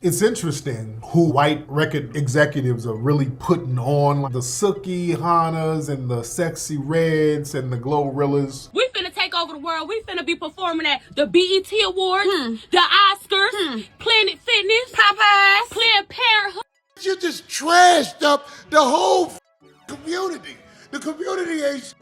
It's interesting who white record executives are really putting on, like the Sookie Hanas and the Sexy Reds and the Glorrillas. We finna take over the world. We finna be performing at the BET Awards, the Oscars, Planet Fitness, Popeyes, Planned Parenthood. You just trashed up the whole community. The community ain't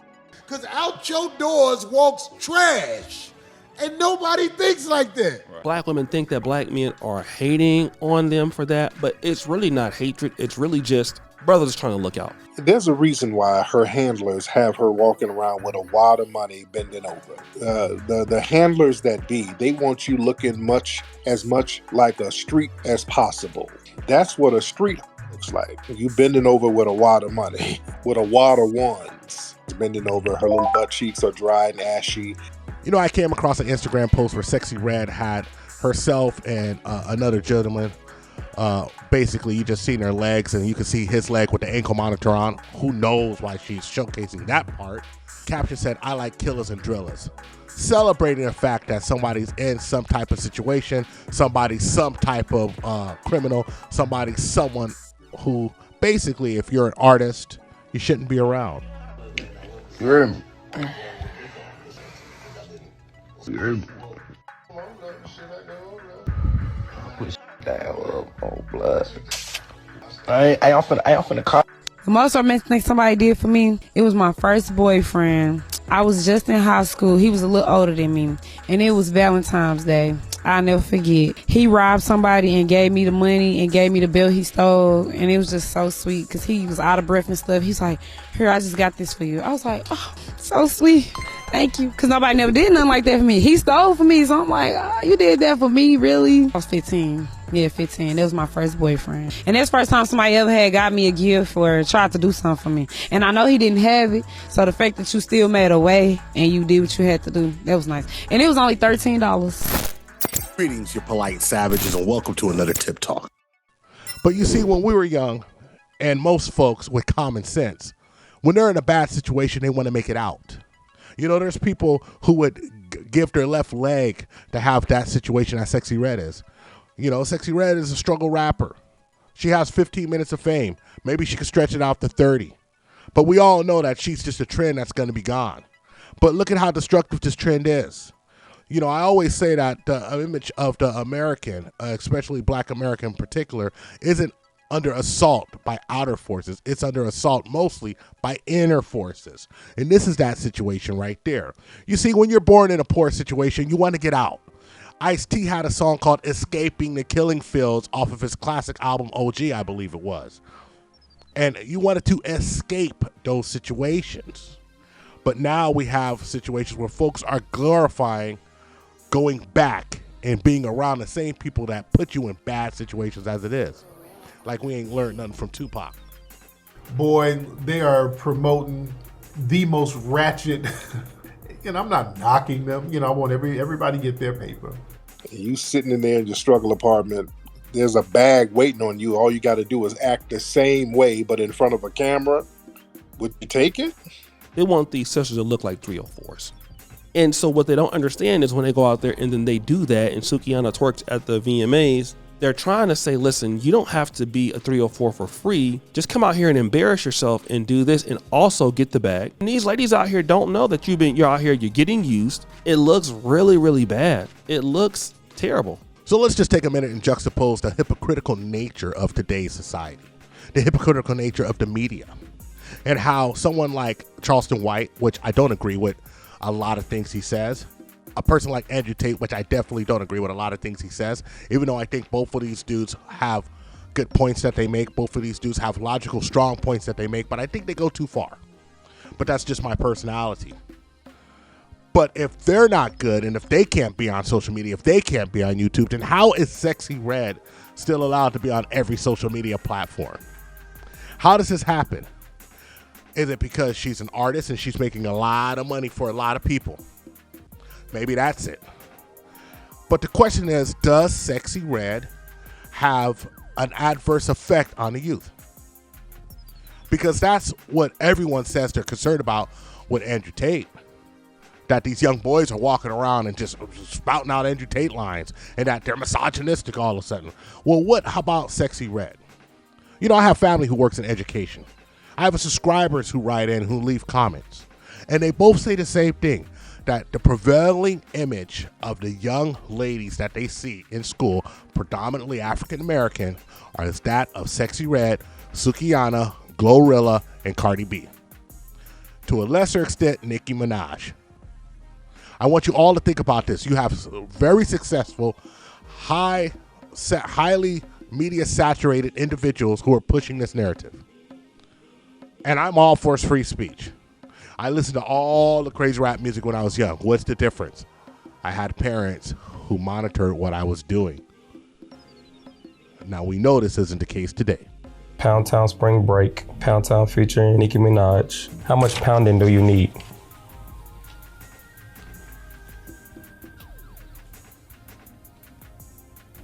because out your doors walks trash. And nobody thinks like that. Black women think that black men are hating on them for that, but it's really not hatred. It's really just brothers trying to look out. There's a reason why her handlers have her walking around with a wad of money bending over. The handlers that be, they want you looking as much like a street as possible. That's what a street looks like. You bending over with a wad of money, with a wad of ones. Bending over, her little butt cheeks are dry and ashy. You know, I came across an Instagram post where Sexyy Red had herself and another gentleman. Basically, you just seen her legs, and you can see his leg with the ankle monitor on. Who knows why she's showcasing that part? Caption said, "I like killers and drillers." Celebrating the fact that somebody's in some type of situation, somebody's some type of criminal, someone who basically, if you're an artist, you shouldn't be around. You heard him. I often call. The most romantic thing somebody did for me, it was my first boyfriend. I was just in high school. He was a little older than me, and it was Valentine's Day. I'll never forget. He robbed somebody and gave me the money and gave me the bill he stole, and it was just so sweet because he was out of breath and stuff. He's like, "Here, I just got this for you." I was like, "Oh, so sweet. Thank you." Because nobody never did nothing like that for me. He stole for me, so I'm like, "Oh, you did that for me, really?" I was 15. Yeah, 15. That was my first boyfriend. And that's the first time somebody ever had got me a gift or tried to do something for me. And I know he didn't have it, so the fact that you still made a way and you did what you had to do, that was nice. And it was only $13. Greetings, you polite savages, and welcome to another Tip Talk. But you see, when we were young, and most folks with common sense, when they're in a bad situation, they want to make it out. You know, there's people who would give their left leg to have that situation that Sexyy Red is. You know, Sexyy Red is a struggle rapper. She has 15 minutes of fame. Maybe she could stretch it out to 30. But we all know that she's just a trend that's going to be gone. But look at how destructive this trend is. You know, I always say that the image of the American, especially Black American in particular, isn't under assault by outer forces. It's under assault mostly by inner forces. And this is that situation right there. You see, when you're born in a poor situation, you want to get out. Ice-T had a song called "Escaping the Killing Fields" off of his classic album OG, I believe it was. And you wanted to escape those situations. But now we have situations where folks are glorifying going back and being around the same people that put you in bad situations as it is. Like we ain't learned nothing from Tupac. Boy, they are promoting the most ratchet. And I'm not knocking them. You know, I want everybody to get their paper. You sitting in there in your struggle apartment, there's a bag waiting on you. All you got to do is act the same way, but in front of a camera. Would you take it? They want these sisters to look like 304s. And so what they don't understand is when they go out there and then they do that and Sukihana twerks at the VMAs, they're trying to say, listen, you don't have to be a 304 for free. Just come out here and embarrass yourself and do this and also get the bag. And these ladies out here don't know that you're out here, you're getting used. It looks really, really bad. It looks terrible. So let's just take a minute and juxtapose the hypocritical nature of today's society, the hypocritical nature of the media, and how someone like Charleston White, which I don't agree with a lot of things he says, a person like Andrew Tate, which I definitely don't agree with a lot of things he says, even though I think both of these dudes have good points that they make. Both of these dudes have logical, strong points that they make, but I think they go too far. But that's just my personality. But if they're not good, and if they can't be on social media, if they can't be on YouTube, then how is Sexyy Red still allowed to be on every social media platform? How does this happen? Is it because she's an artist and she's making a lot of money for a lot of people? Maybe that's it. But the question is, does Sexyy Red have an adverse effect on the youth? Because that's what everyone says they're concerned about with Andrew Tate. that these young boys are walking around and just spouting out Andrew Tate lines and that they're misogynistic all of a sudden. Well, how about Sexyy Red? You know, I have family who works in education. I have subscribers who write in, who leave comments. And they both say the same thing, that the prevailing image of the young ladies that they see in school, predominantly African American, is that of Sexyy Red, Sukihana, Glorilla, and Cardi B. To a lesser extent, Nicki Minaj. I want you all to think about this. You have very successful, highly media-saturated individuals who are pushing this narrative. And I'm all for free speech. I listened to all the crazy rap music when I was young. What's the difference? I had parents who monitored what I was doing. Now we know this isn't the case today. Pound Town Spring Break, Pound Town featuring Nicki Minaj. How much pounding do you need?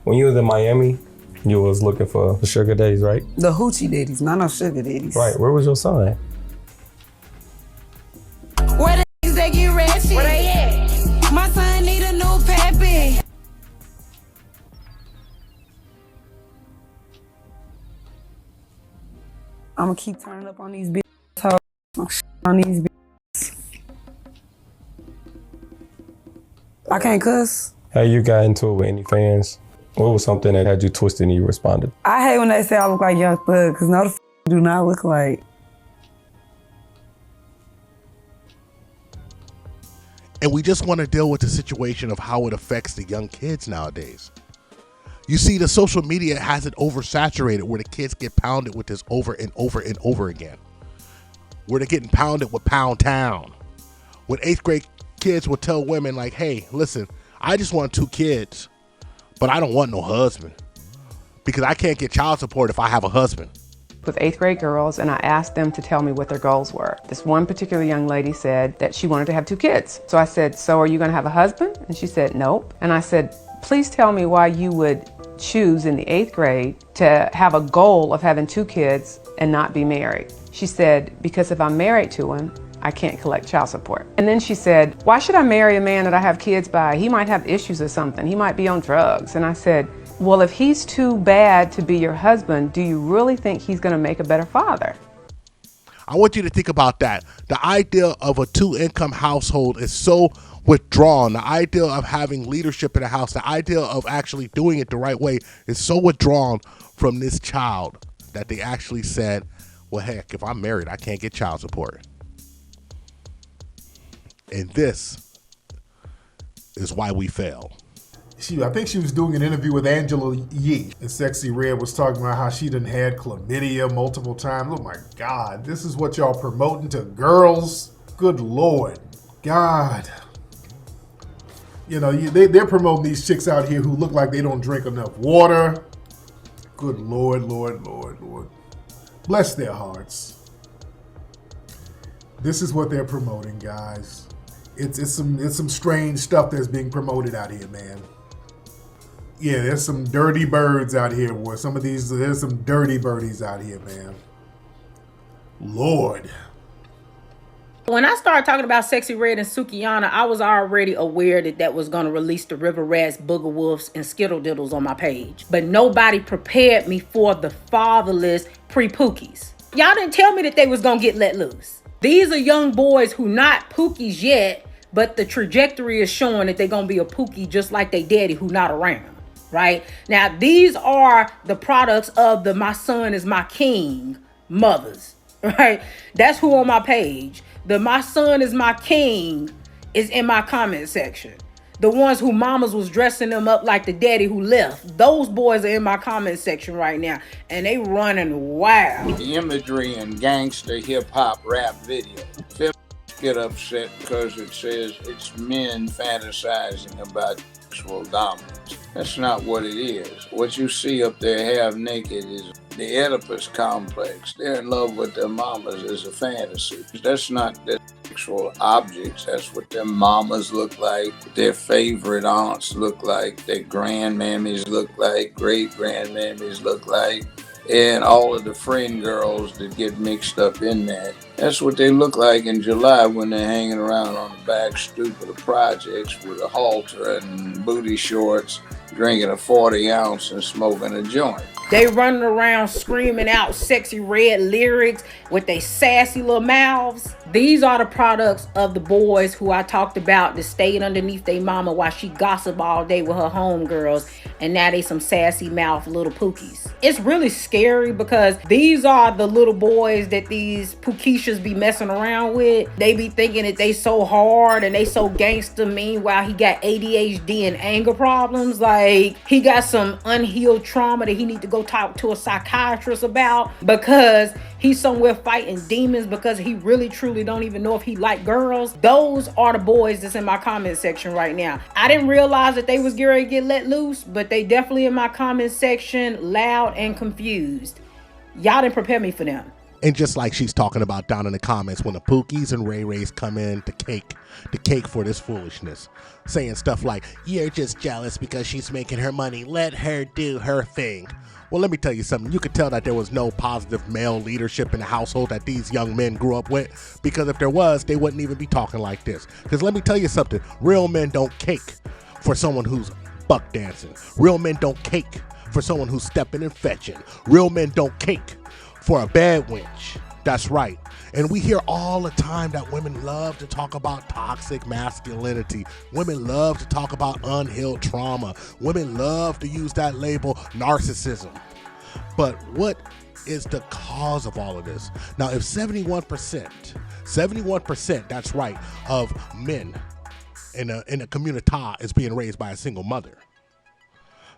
When you was in Miami, you was looking for the sugar daddies, right? The hoochie daddies, not no sugar daddies. Right, where was your son? Where the niggas that get ratchet? Where they at? My son need a new pappy. I'ma keep turning up on these bitches. On these bitches. I can't cuss. How you got into it with any fans? What was something that had you twisted and you responded? I hate when they say I look like Young Thug, because no the do not look like. And we just want to deal with the situation of how it affects the young kids nowadays. You see, the social media has it oversaturated where the kids get pounded with this over and over and over again. Where they're getting pounded with Pound Town. When 8th grade kids will tell women like, hey, listen, I just want 2 kids, but I don't want no husband because I can't get child support if I have a husband. With 8th grade girls, and I asked them to tell me what their goals were. This one particular young lady said that she wanted to have 2 kids. So I said, so are you gonna have a husband? And she said, nope. And I said, please tell me why you would choose in the 8th grade to have a goal of having 2 kids and not be married. She said, because if I'm married to him, I can't collect child support. And then she said, why should I marry a man that I have kids by? He might have issues or something. He might be on drugs. And I said, well, if he's too bad to be your husband, do you really think he's gonna make a better father? I want you to think about that. The idea of a 2-income household is so withdrawn. The idea of having leadership in the house, the idea of actually doing it the right way is so withdrawn from this child that they actually said, well, heck, if I'm married, I can't get child support. And this is why we fail. I think she was doing an interview with Angela Yee, and Sexyy Red was talking about how she done had chlamydia multiple times. Oh my God, this is what y'all promoting to girls? Good Lord, God. You know, they're promoting these chicks out here who look like they don't drink enough water. Good Lord, Lord, Lord, Lord. Bless their hearts. This is what they're promoting, guys. It's some strange stuff that's being promoted out here, man. Yeah, there's some dirty birds out here, boy. There's some dirty birdies out here, man. Lord. When I started talking about Sexyy Red and Sukihana, I was already aware that was going to release the River Rats, Booger Wolves, and Skittle Diddles on my page. But nobody prepared me for the fatherless pre-Pookies. Y'all didn't tell me that they was going to get let loose. These are young boys who not Pookies yet, but the trajectory is showing that they're going to be a Pookie just like they daddy who not around. Right? Now, these are the products of the my son is my king mothers. Right? That's who on my page. The my son is my king is in my comment section. The ones who mamas was dressing them up like the daddy who left. Those boys are in my comment section right now. And they running wild. The imagery in gangster hip hop rap video. Get upset because it says it's men fantasizing about sexual dominance. That's not what it is. What you see up there half naked is the Oedipus complex. They're in love with their mamas as a fantasy. That's not their sexual objects. That's what their mamas look like, their favorite aunts look like, their grandmammies look like, great grandmammies look like. and all of the friend girls that get mixed up in that. That's what they look like in July when they're hanging around on the back stoop of the projects with a halter and booty shorts, drinking a 40 ounce and smoking a joint. They running around screaming out sexy red lyrics with they sassy little mouths. These are the products of the boys who I talked about that stayed underneath their mama while she gossiped all day with her homegirls, and now they some sassy mouth little pookies. It's really scary because these are the little boys that these pookishas be messing around with. They be thinking that they so hard and they so gangster. Meanwhile, he got ADHD and anger problems. Like, he got some unhealed trauma that he need to go talk to a psychiatrist about because he's somewhere fighting demons because he really truly don't even know if he like girls. Those are the boys that's in my comment section right now. I didn't realize that they was getting to get let loose, but they definitely in my comment section loud and confused. Y'all didn't prepare me for them. And just like she's talking about down in the comments, when the Pookies and Ray Rays come in to cake for this foolishness, saying stuff like, you're just jealous because she's making her money, let her do her thing. Well, let me tell you something. You could tell that there was no positive male leadership in the household that these young men grew up with, because if there was, they wouldn't even be talking like this. Because let me tell you something. Real men don't cake for someone who's buck dancing. Real men don't cake for someone who's stepping and fetching. Real men don't cake for a bad wench. That's right. And we hear all the time that women love to talk about toxic masculinity. Women love to talk about unhealed trauma. Women love to use that label narcissism. But what is the cause of all of this? Now, if 71%, that's right, of men in a community is being raised by a single mother,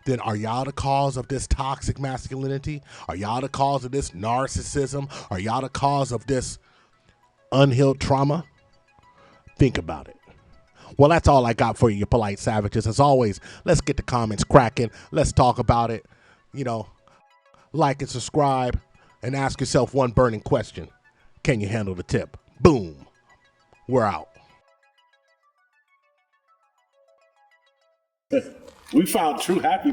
then are y'all the cause of this toxic masculinity? Are y'all the cause of this narcissism? Are y'all the cause of this unhealed trauma? Think about it. Well, that's all I got for you polite savages. As always, let's get the comments cracking. Let's talk about it. You know, like and subscribe and ask yourself one burning question. Can you handle the tip? Boom. We're out. We found true happiness